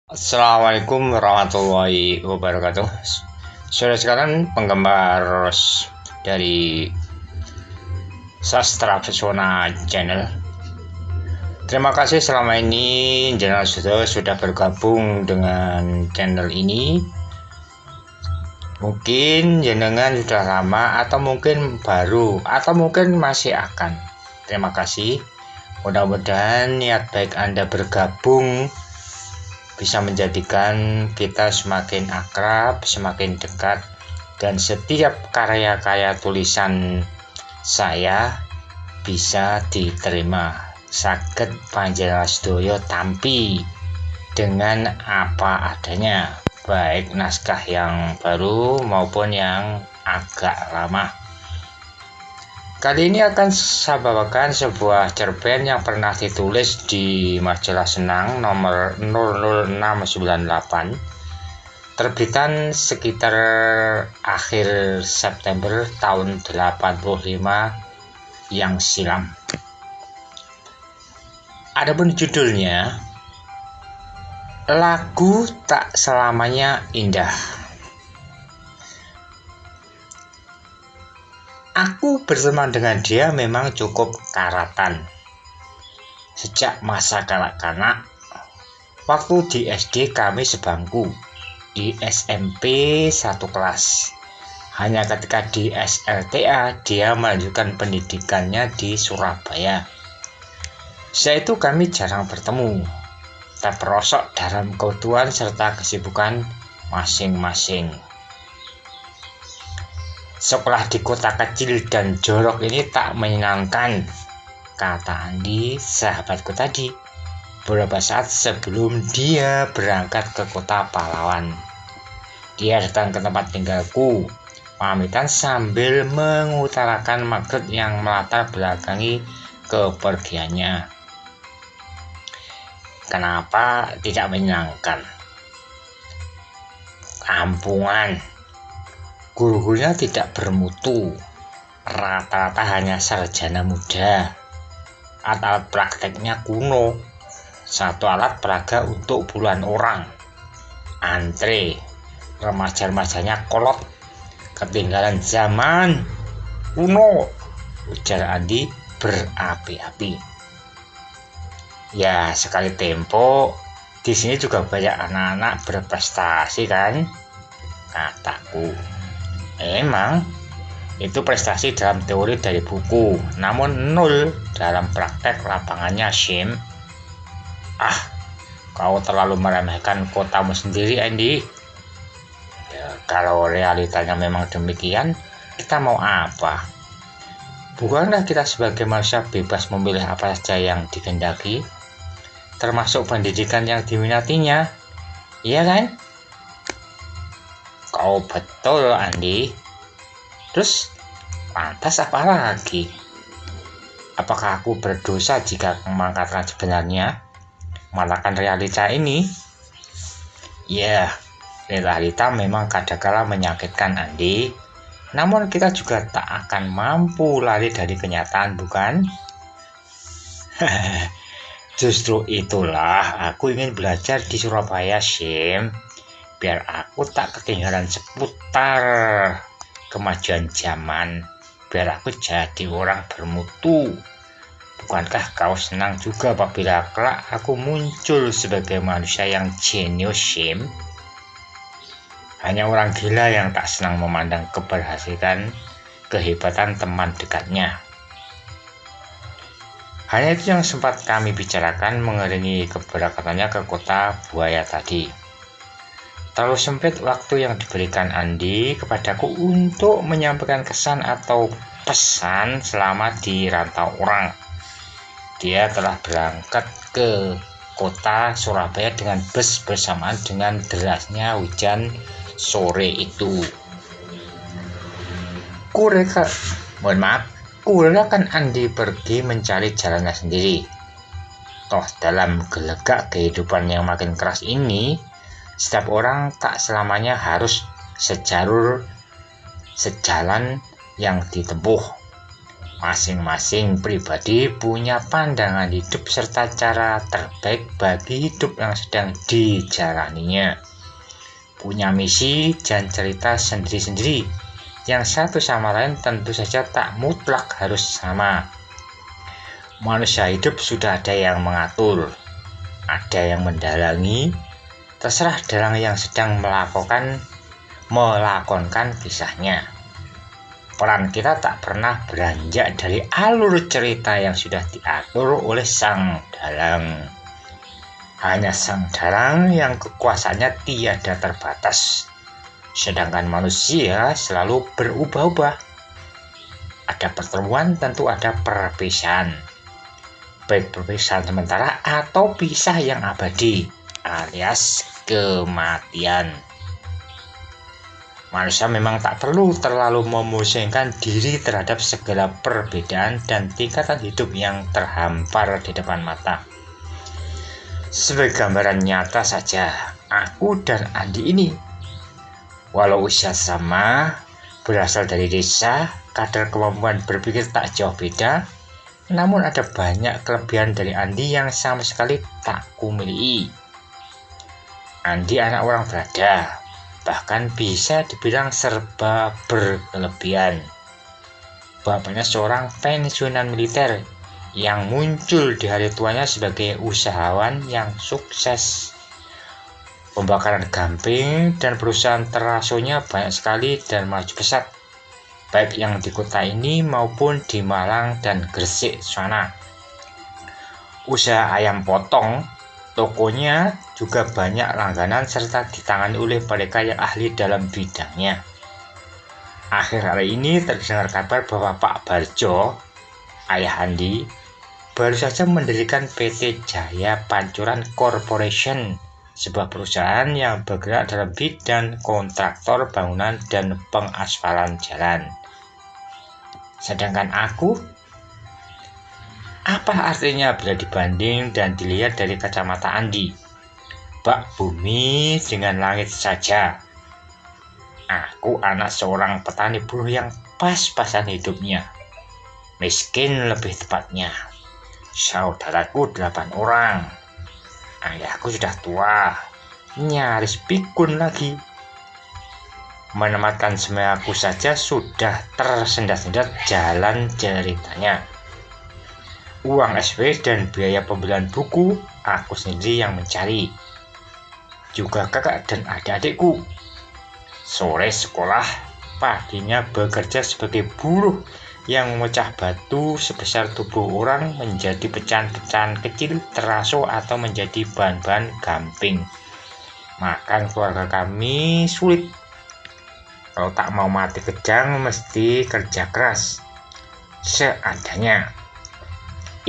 Assalamualaikum warahmatullahi wabarakatuh. Saudara sekalian, penggemar dari Sastra Pesona Channel. Terima kasih selama ini channel sudah bergabung dengan channel ini. Mungkin jenengan sudah lama atau mungkin baru atau mungkin masih akan. Terima kasih. Mudah-mudahan niat baik Anda bergabung bisa menjadikan kita semakin akrab, semakin dekat, dan setiap karya-karya tulisan saya bisa diterima. Saged panjenengan sedaya tampi dengan apa adanya, baik naskah yang baru maupun yang agak lama. Kali ini akan saya bawakan sebuah cerpen yang pernah ditulis di majalah Senang nomor 00698, terbitan sekitar akhir September tahun 85 yang silam. Adapun judulnya, Lagu Tak Selamanya Indah. Aku berteman dengan dia memang cukup karatan. Sejak masa kanak-kanak, waktu di SD kami sebangku, di SMP satu kelas. Hanya ketika di SLTA dia melanjutkan pendidikannya di Surabaya. Setelah itu kami jarang bertemu, terperosok dalam keutuhan serta kesibukan masing-masing. Sekolah di kota kecil dan jorok ini tak menyenangkan, kata Andi, sahabatku tadi, beberapa saat sebelum dia berangkat ke kota pahlawan. Dia datang ke tempat tinggalku, pamitan sambil mengutarakan maksud yang melatar belakangi kepergiannya. Kenapa tidak menyenangkan? Kampungan. Guru-gurunya tidak bermutu, rata-rata hanya sarjana muda. Alat prakteknya kuno, satu alat peraga untuk puluhan orang. Antre, remaja-remajanya kolot, ketinggalan zaman kuno, ujar Andi berapi-api. Ya, sekali tempo, di sini juga banyak anak-anak berprestasi kan, kataku. Emang itu prestasi dalam teori dari buku, namun nol dalam praktek lapangannya, Shim. Ah, kau terlalu meremehkan kotamu sendiri, Andy. Ya, kalau realitanya memang demikian, kita mau apa? Bukankah kita sebagai manusia bebas memilih apa saja yang dikehendaki, termasuk pendidikan yang diminatinya? Iya kan? Kau betul, Andi. Terus, lantas apa lagi? Apakah aku berdosa jika mengatakan sebenarnya? Malakan realita ini? Ya, realita memang kadangkala menyakitkan, Andi. Namun kita juga tak akan mampu lari dari kenyataan, bukan? Justru itulah aku ingin belajar di Surabaya, Shim. Biar aku tak ketinggalan seputar kemajuan zaman, biar aku jadi orang bermutu. Bukankah kau senang juga apabila kelak aku muncul sebagai manusia yang jenius, Shim? Hanya orang gila yang tak senang memandang keberhasilan, kehebatan teman dekatnya. Hanya itu yang sempat kami bicarakan mengiringi keberangkatannya ke kota buaya tadi. Terlalu sempit waktu yang diberikan Andi kepadaku untuk menyampaikan kesan atau pesan selama di rantau orang. Dia telah berangkat ke kota Surabaya dengan bus bersamaan dengan derasnya hujan sore itu. Kurelakan Andi pergi mencari jalannya sendiri. Toh dalam gelegak kehidupan yang makin keras ini, setiap orang tak selamanya harus sejalan yang ditempuh. Masing-masing pribadi punya pandangan hidup serta cara terbaik bagi hidup yang sedang dijalaninya. Punya misi dan cerita sendiri-sendiri, yang satu sama lain tentu saja tak mutlak harus sama. Manusia hidup sudah ada yang mengatur, ada yang mendalangi, terserah dalang yang sedang melakonkan kisahnya. Peran kita tak pernah beranjak dari alur cerita yang sudah diatur oleh sang dalang. Hanya sang dalang yang kekuasaannya tiada terbatas, sedangkan manusia selalu berubah-ubah. Ada pertemuan, tentu ada perpisahan, baik perpisahan sementara atau pisah yang abadi alias kematian. Manusia memang tak perlu terlalu memusingkan diri terhadap segala perbedaan dan tingkatan hidup yang terhampar di depan mata. Sebagai gambaran nyata saja, aku dan Andi ini, walau usia sama, berasal dari desa, kadar kemampuan berpikir tak jauh beda, namun ada banyak kelebihan dari Andi yang sama sekali tak kumiliki. Andi anak orang berada, bahkan bisa dibilang serba berkelebihan. Bapaknya seorang pensiunan militer yang muncul di hari tuanya sebagai usahawan yang sukses. Pembakaran gamping dan perusahaan terasuhnya banyak sekali dan maju pesat, baik yang di kota ini maupun di Malang dan Gresik sana. Usaha ayam potong, tokonya juga banyak langganan serta ditangani oleh mereka yang ahli dalam bidangnya. Akhir hari ini terdengar kabar bahwa Pak Barjo, ayah Andi, baru saja mendirikan PT Jaya Pancuran Corporation, sebuah perusahaan yang bergerak dalam bidang kontraktor bangunan dan pengasfalan jalan. Sedangkan aku, apa artinya bila dibanding dan dilihat dari kacamata Andi? Bak bumi dengan langit saja. Aku anak seorang petani buruh yang pas-pasan hidupnya. Miskin lebih tepatnya. Saudaraku 8 orang. Ayahku sudah tua, nyaris pikun lagi. Menematkan semuaku saja sudah tersendat-sendat jalan ceritanya. Uang SP dan biaya pembelian buku aku sendiri yang mencari. Juga kakak dan adik-adikku. Sore sekolah, paginya bekerja sebagai buruh yang memecah batu sebesar tubuh orang menjadi pecahan-pecahan kecil teraso atau menjadi bahan-bahan gamping. Makan keluarga kami sulit. Kalau tak mau mati kejang mesti kerja keras seadanya,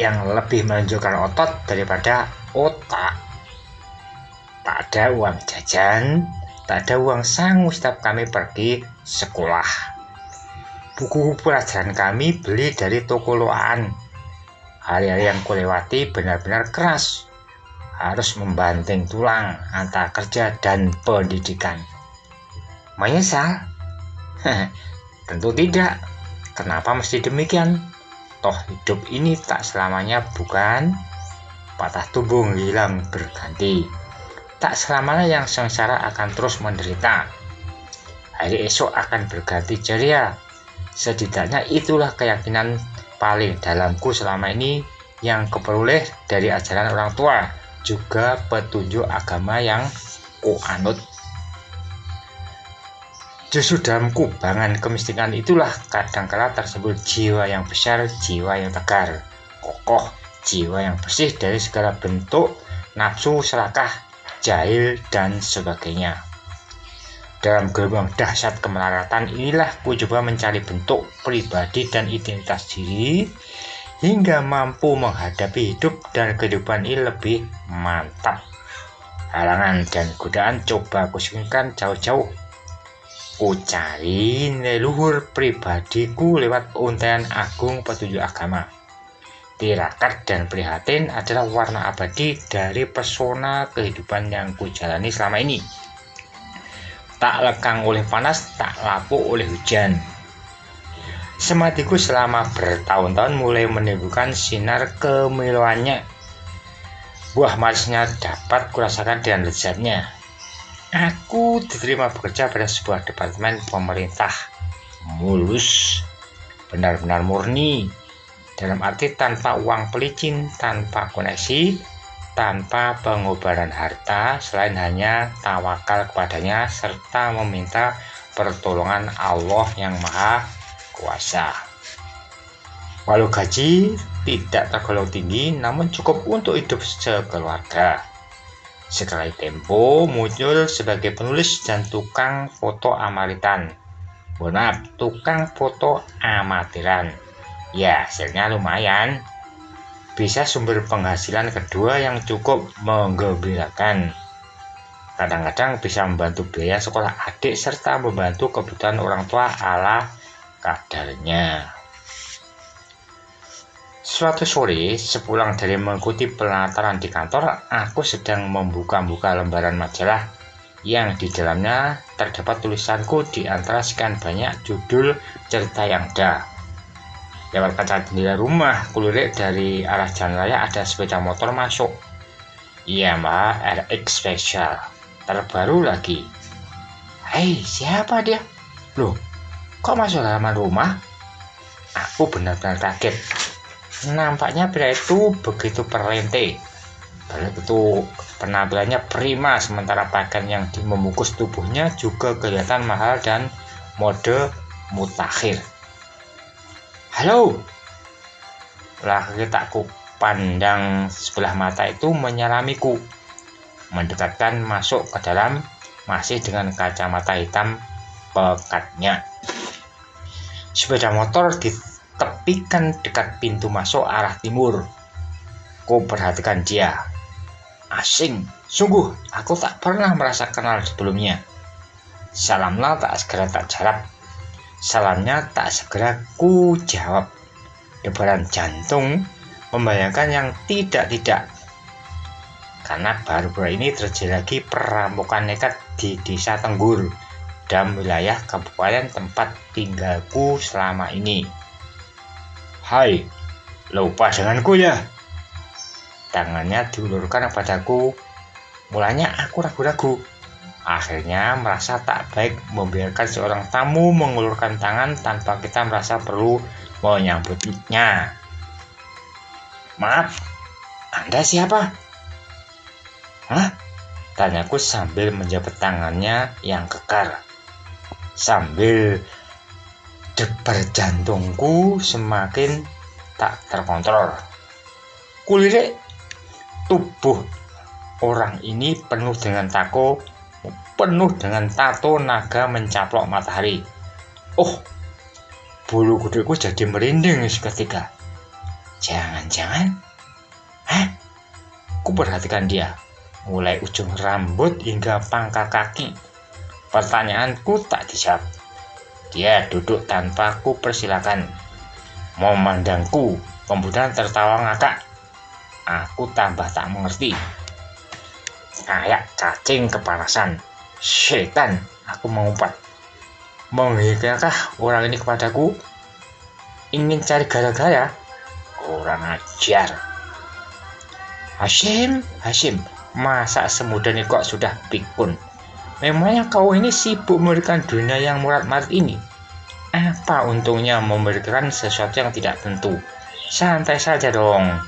yang lebih menunjukkan otot daripada otak. Tak ada uang jajan, tak ada uang sangu setiap kami pergi sekolah. Buku pelajaran kami beli dari toko loaan. Hari-hari yang kulewati benar-benar keras. Harus membanting tulang antara kerja dan pendidikan. Menyesal? Tentu tidak. Kenapa mesti demikian? Toh hidup ini tak selamanya, bukan? Patah tumbung hilang berganti. Tak selamanya yang sengsara akan terus menderita. Hari esok akan berganti ceria. Setidaknya itulah keyakinan paling dalamku selama ini yang kuperoleh dari ajaran orang tua, juga petunjuk agama yang kuanut. Justru dalam kubangan kemiskinan itulah kadangkala tersebut jiwa yang besar, jiwa yang tegar, kokoh, jiwa yang bersih dari segala bentuk nafsu, serakah, jahil, dan sebagainya. Dalam gelombang dahsyat kemelaratan inilah ku coba mencari bentuk pribadi dan identitas diri hingga mampu menghadapi hidup dan kehidupan ini lebih mantap. Halangan dan godaan coba kusingkirkan jauh-jauh. Ku cari nilai luhur pribadiku lewat untaian agung petunjuk agama. Tirakat dan prihatin adalah warna abadi dari pesona kehidupan yang ku jalani selama ini. Tak lekang oleh panas, tak lapuk oleh hujan. Sematiku selama bertahun-tahun mulai menimbulkan sinar kemiluannya. Buah manisnya dapat kurasakan dengan lezatnya. Aku diterima bekerja pada sebuah departemen pemerintah. Mulus, benar-benar murni. Dalam arti tanpa uang pelicin, tanpa koneksi, tanpa pengobaran harta, selain hanya tawakal kepadanya serta meminta pertolongan Allah yang Maha Kuasa. Walau gaji tidak tergolong tinggi, namun cukup untuk hidup sekeluarga. Sekali tempo muncul sebagai penulis dan tukang foto amatiran. Tukang foto amatiran. Ya, hasilnya lumayan. Bisa sumber penghasilan kedua yang cukup menggembirakan. Kadang-kadang bisa membantu biaya sekolah adik serta membantu kebutuhan orang tua ala kadarnya. Suatu sore, sepulang dari mengikuti pelataran di kantor, aku sedang membuka-buka lembaran majalah yang di dalamnya terdapat tulisanku di antara sekian banyak judul cerita yang ada. Lewat kaca jendela rumah, kulirik dari arah jalan raya ada sepeda motor masuk. Yamaha RX Special, terbaru lagi. Hei, siapa dia? Loh, kok masuk halaman rumah? Aku benar-benar kaget. Nampaknya pria itu begitu perlente. Begitu penampilannya prima, sementara pakaian yang membungkus tubuhnya juga kelihatan mahal dan mode mutakhir. Halo, laki takku pandang sebelah mata itu menyalamiku, mendekatkan masuk ke dalam masih dengan kacamata hitam pekatnya. Sepeda motor ditepikan dekat pintu masuk arah timur. Ku perhatikan dia. Asing, sungguh aku tak pernah merasa kenal sebelumnya. Salamnya tak segera tak jawab. Salamnya tak segera ku jawab. Debaran jantung membayangkan yang tidak-tidak. Karena baru-baru ini terjadi lagi perampokan nekat di Desa Tenggur dan wilayah kabupaten tempat tinggalku selama ini. Hai, lupa denganku ya? Tangannya diulurkan padaku. Mulanya aku ragu-ragu. Akhirnya merasa tak baik membiarkan seorang tamu mengulurkan tangan tanpa kita merasa perlu menyambutnya. Maaf, Anda siapa? Hah? Tanyaku sambil menjabat tangannya yang kekar. Sambil debar jantungku semakin tak terkontrol. Kulirik tubuh orang ini penuh dengan tato naga mencaplok matahari. Oh, bulu kuduku jadi merinding seketika. Jangan-jangan? Hah? Ku perhatikan dia, mulai ujung rambut hingga pangkal kaki. Pertanyaanku tak dijawab. Dia duduk tanpa ku persilakan. Memandangku, kemudian tertawa ngakak. Aku tambah tak mengerti. Kayak cacing kepanasan. Setan, aku mengumpat. Menghinankah orang ini kepadaku? Ingin cari gara-gara? Kurang ajar. Hashim, masa semudah ini kok sudah pikun? Memangnya kau ini sibuk memberikan dunia yang murad-marid ini? Apa untungnya memberikan sesuatu yang tidak tentu? Santai saja dong.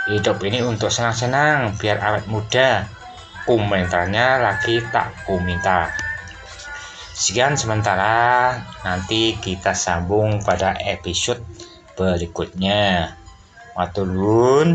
Hidup ini untuk senang-senang, biar awet muda. Komentarnya lagi tak ku minta. Sekian sementara, nanti kita sambung pada episode berikutnya. Matur nuwun.